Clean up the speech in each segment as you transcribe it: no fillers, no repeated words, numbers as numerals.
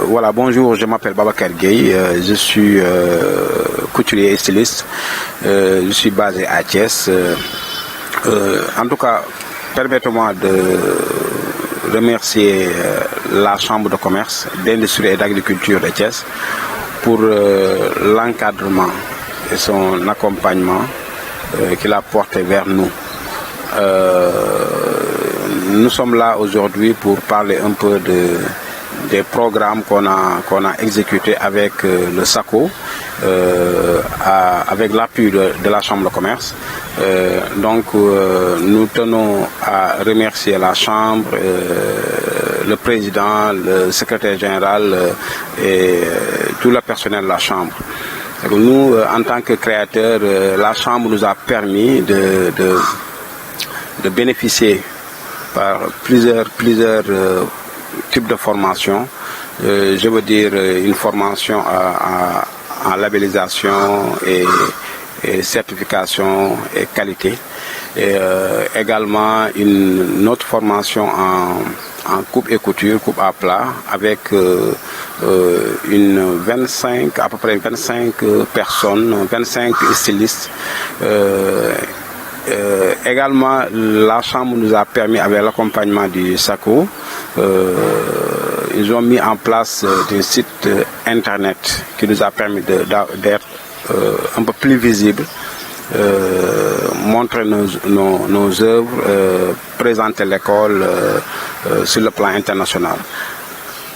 Voilà, bonjour, je m'appelle Babacar Gueye, je suis couturier et styliste, je suis basé à Thiès. En tout cas, permettez-moi de remercier la Chambre de commerce, d'industrie et d'agriculture de Thiès pour l'encadrement et son accompagnement qu'il a porté vers nous. Nous sommes là aujourd'hui pour parler un peu des programmes qu'on a exécutés avec le SACO, avec l'appui de la Chambre de commerce. Nous tenons à remercier la Chambre, le président, le secrétaire général et tout le personnel de la Chambre. Nous, en tant que créateurs, la Chambre nous a permis de bénéficier par plusieurs types de formations. Je veux dire une formation en labellisation et certification et qualité. Et également une autre formation en coupe et couture, coupe à plat, avec à peu près 25 personnes, 25 stylistes. Également, la Chambre nous a permis, avec l'accompagnement du SACO, ils ont mis en place un site internet qui nous a permis d'être un peu plus visible, montrer nos œuvres, présenter l'école sur le plan international.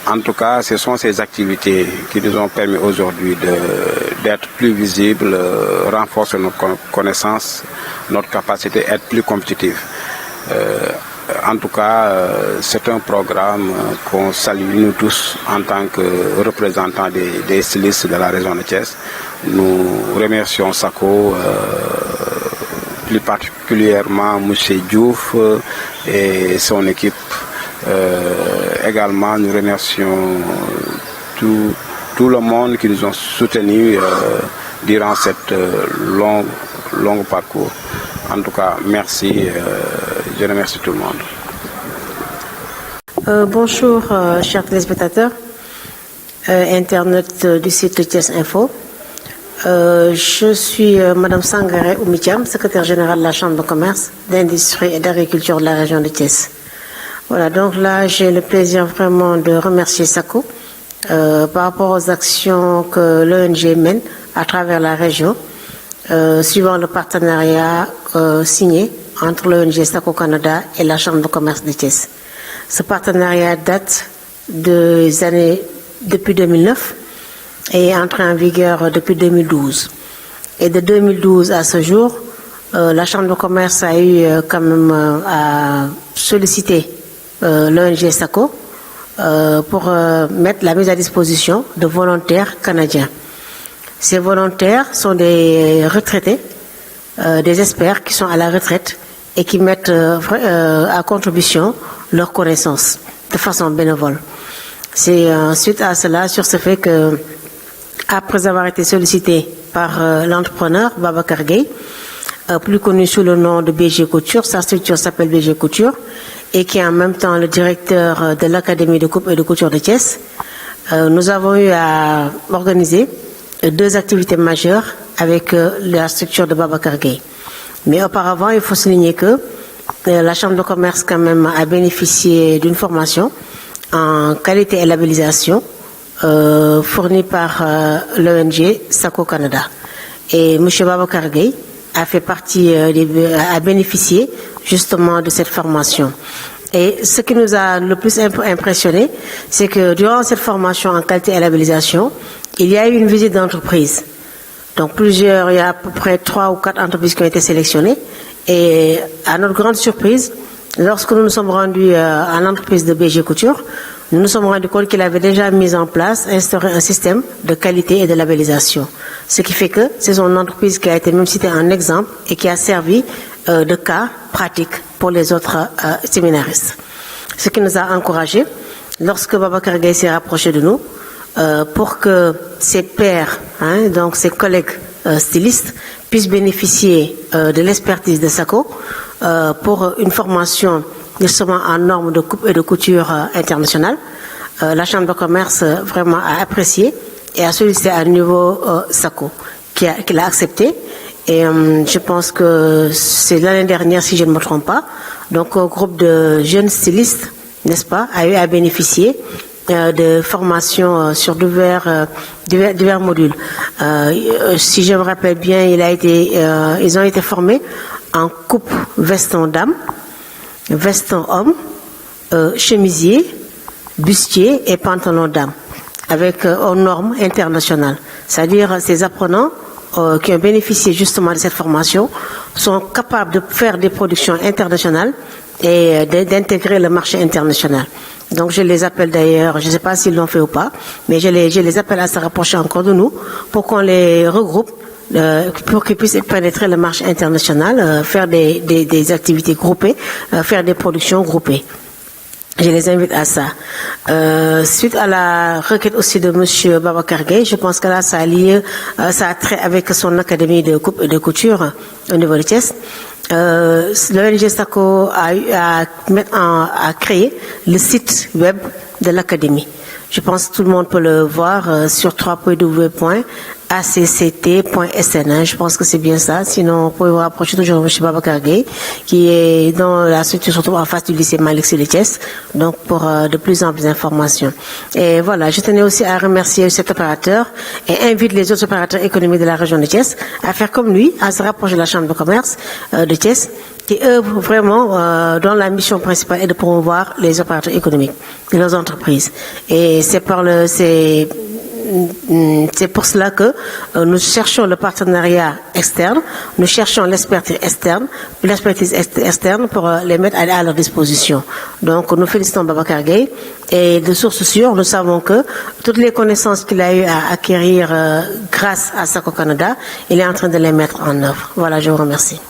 En tout cas, ce sont ces activités qui nous ont permis aujourd'hui d'être plus visibles, renforcer notre connaissance, notre capacité à être plus compétitifs. En tout cas, c'est un programme qu'on salue nous tous en tant que représentants des stylistes de la région de Thiès. Nous remercions SACO, plus particulièrement M. Diouf et son équipe. Également, nous remercions tout le monde qui nous ont soutenus durant cette long parcours. En tout cas, merci. Je remercie tout le monde. Bonjour, chers téléspectateurs, internautes du site Thiès Info. Je suis Madame Sangaré Oumitiam, secrétaire générale de la Chambre de commerce, d'industrie et d'agriculture de la région de Thiès. Voilà, donc là, j'ai le plaisir vraiment de remercier SACO par rapport aux actions que l'ONG mène à travers la région, suivant le partenariat signé entre l'ONG SACO Canada et la Chambre de commerce de Thiès. Ce partenariat date depuis 2009 et est entré en vigueur depuis 2012. Et de 2012 à ce jour, la Chambre de commerce a eu quand même à solliciter l'ONG SACO pour mettre la mise à disposition de volontaires canadiens. Ces volontaires sont des retraités, des experts qui sont à la retraite et qui mettent à contribution leurs connaissances de façon bénévole. C'est suite à cela, sur ce fait que, après avoir été sollicité par l'entrepreneur Babacar Gueye, plus connu sous le nom de BG Couture, sa structure s'appelle BG Couture, et qui est en même temps le directeur de l'Académie de coupe et de couture de Thiès, nous avons eu à organiser 2 activités majeures avec la structure de Babacar Gueye. Mais auparavant, il faut souligner que la Chambre de commerce quand même a bénéficié d'une formation en qualité et labellisation fournie par l'ONG SACO Canada. Et M. Babacar Gueye a fait partie, a bénéficié justement de cette formation. Et ce qui nous a le plus impressionné, c'est que durant cette formation en qualité et labellisation, il y a eu une visite d'entreprise. Donc il y a à peu près 3 ou 4 entreprises qui ont été sélectionnées. Et à notre grande surprise, lorsque nous nous sommes rendus à l'entreprise de BG Couture, nous nous sommes rendus compte qu'il avait déjà mis en place, instauré un système de qualité et de labellisation. Ce qui fait que c'est une entreprise qui a été même citée en exemple et qui a servi de cas pratique pour les autres séminaristes. Ce qui nous a encouragés, lorsque Babacar Gueye s'est rapproché de nous, pour que ses pairs, donc ses collègues stylistes, puissent bénéficier de l'expertise de SACO pour une formation justement en normes de coupe et de couture internationale. la Chambre de commerce vraiment a apprécié et a sollicité à niveau SACO qui l'a accepté. Et je pense que c'est l'année dernière, si je ne me trompe pas. Donc, un groupe de jeunes stylistes, n'est-ce pas, a eu à bénéficier de formations sur divers modules. Si je me rappelle bien, ils ont été formés en coupe veston dame, veston homme, chemisier, bustier et pantalon dame, avec aux normes internationales. C'est-à-dire ces apprenants qui ont bénéficié justement de cette formation sont capables de faire des productions internationales et d'intégrer le marché international. Donc je les appelle d'ailleurs, je ne sais pas s'ils l'ont fait ou pas, mais je les appelle à se rapprocher encore de nous pour qu'on les regroupe, pour qu'ils puissent pénétrer le marché international, faire des activités groupées, faire des productions groupées. Je les invite à ça. Suite à la requête aussi de M. Babacar Gueye, je pense que là, ça a trait avec son académie de coupe et de couture au niveau de Thiès. L'ONG SACO a créé le site web de l'académie. Je pense que tout le monde peut le voir sur www.acct.sn. Je pense que c'est bien ça. Sinon, vous pouvez vous rapprocher toujours de M. Babacar Gueye, qui est dans la structure, surtout en face du lycée Malick Sy de Thiès, donc pour de plus en plus d'informations. Et voilà, je tenais aussi à remercier cet opérateur et invite les autres opérateurs économiques de la région de Thiès à faire comme lui, à se rapprocher de la Chambre de commerce de Thiès, qui œuvrent vraiment dont la mission principale est de promouvoir les opérateurs économiques et leurs entreprises. Et c'est pour cela que nous cherchons le partenariat externe, nous cherchons l'expertise externe pour les mettre à leur disposition. Donc nous félicitons Babacar Gueye et de source sûre, nous savons que toutes les connaissances qu'il a eu à acquérir grâce à SACO Canada, il est en train de les mettre en œuvre. Voilà, je vous remercie.